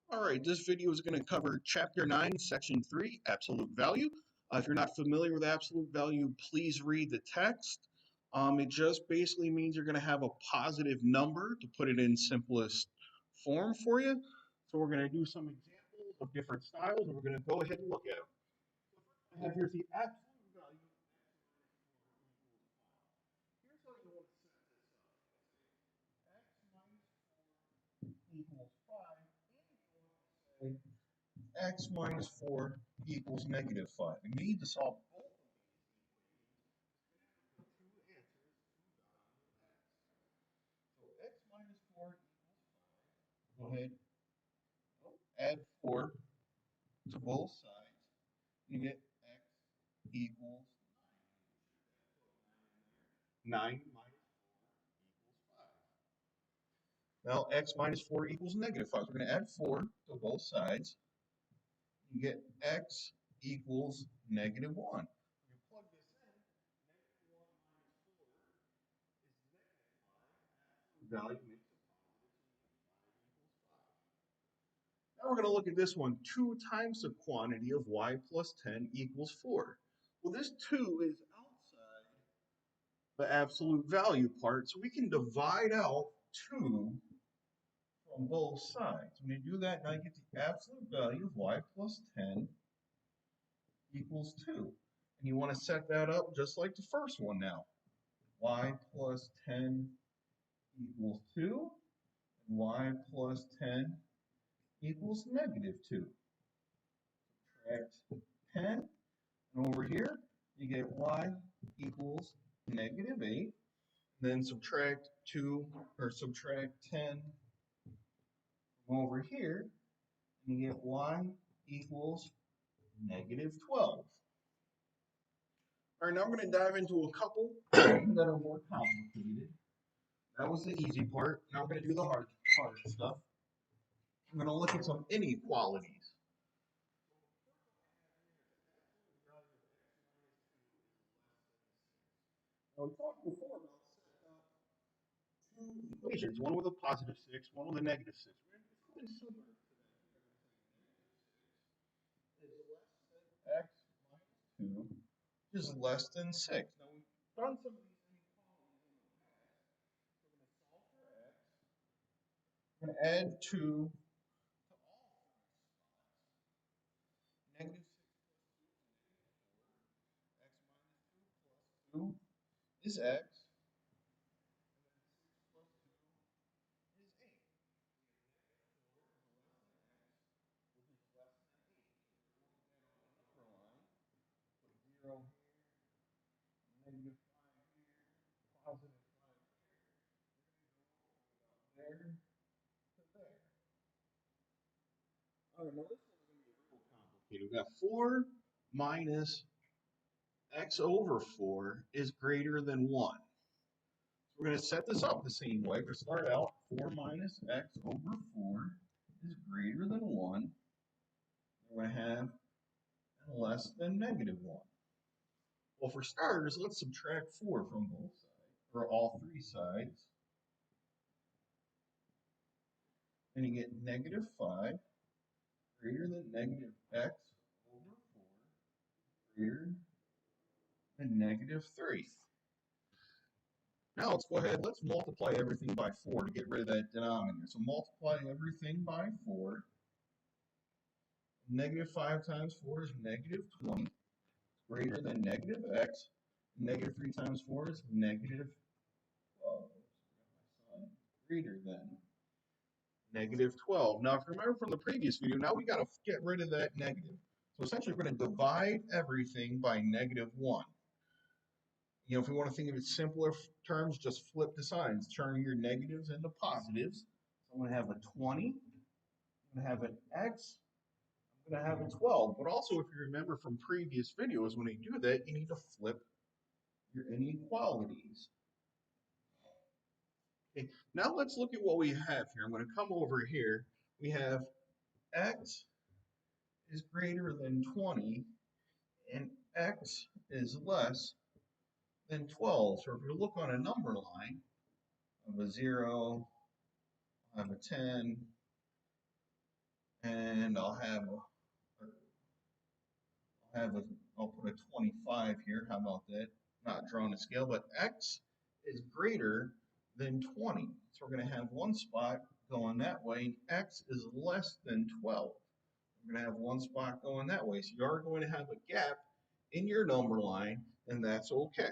All right, this video is going to cover Chapter 9, Section 3, Absolute Value. If you're not familiar with absolute value, please read the text. It just basically means you're going to have a positive number to put it in simplest form for you. So we're going to do some examples of different styles, and we're going to go ahead and look at them. I have here's the absolute value. Here's how you want to set this up. X minus 4 equals 5, and you want to say x minus 4 equals negative 5. And we need to solve both of these two answers. So x minus 4 equals 5. Go ahead, add 4 to both sides. You get x equals 9 minus 4 equals 5. Now x minus 4 equals negative 5. So we're going to add 4 to both sides. You get x equals negative 1. You plug this in, negative 1 minus 4 is negative 5. Value makes a positive, so 5 equals 5. Now we're going to look at this one. 2 times the quantity of y plus 10 equals 4. Well, this 2 is outside the absolute value part, so we can divide out 2 from both sides. When you do that, now you get the absolute value of y plus 10 equals 2. And you want to set that up just like the first one now. Y plus 10 equals 2, and y plus 10 equals negative 2. Subtract 10, and over here you get y equals negative 8. Then subtract 2, or subtract 10 from over here, and you get y equals negative 12. All right, now we're going to dive into a couple that are more complicated. That was the easy part. Now we're going to do the hard stuff. I'm going to look at some inequalities. Now we talked before about setting up two equations, one with a positive 6, one with a negative 6. We're going to do something similar to that. X minus 2 is less than 6. Now we've done some of these inequalities in the past. So we're going to solve for x. We're going to add 2 to all spots. Negative 6 plus 2 is negative 4. X minus 2 plus 2 is x. Negative 5 here, positive 5 there to there. All right, now this one's going to be a little complicated. We've got 4 minus x over 4 is greater than 1. So we're going to set this up the same way. We're going to start out 4 minus x over 4 is greater than 1. We're going to have less than negative 1. Well, for starters, let's subtract 4 from both sides, or all three sides. And you get negative 5 greater than negative x over 4 greater than negative 3. Now let's go ahead, let's multiply everything by 4 to get rid of that denominator. So multiply everything by 4. Negative 5 times 4 is negative 20, greater than negative x. Negative 3 times 4 is negative 12, greater than negative 12. Now, if you remember from the previous video, now we got to get rid of that negative. So essentially, we're going to divide everything by negative 1. You know, if we want to think of it simpler terms, just flip the signs, turn your negatives into positives. So I'm going to have a 20, I'm going to have an x, I'm going to have a 12. But also, if you remember from previous videos, when you do that, you need to flip your inequalities. Okay, now let's look at what we have here. I'm going to come over here. We have x is greater than 20 and x is less than 12. So if you look on a number line of a 0, I have a 10, and I'll put a 25 here. How about that? Not drawing a scale, but x is greater than 20. So we're going to have one spot going that way, and x is less than 12. We're going to have one spot going that way. So you are going to have a gap in your number line, and that's okay.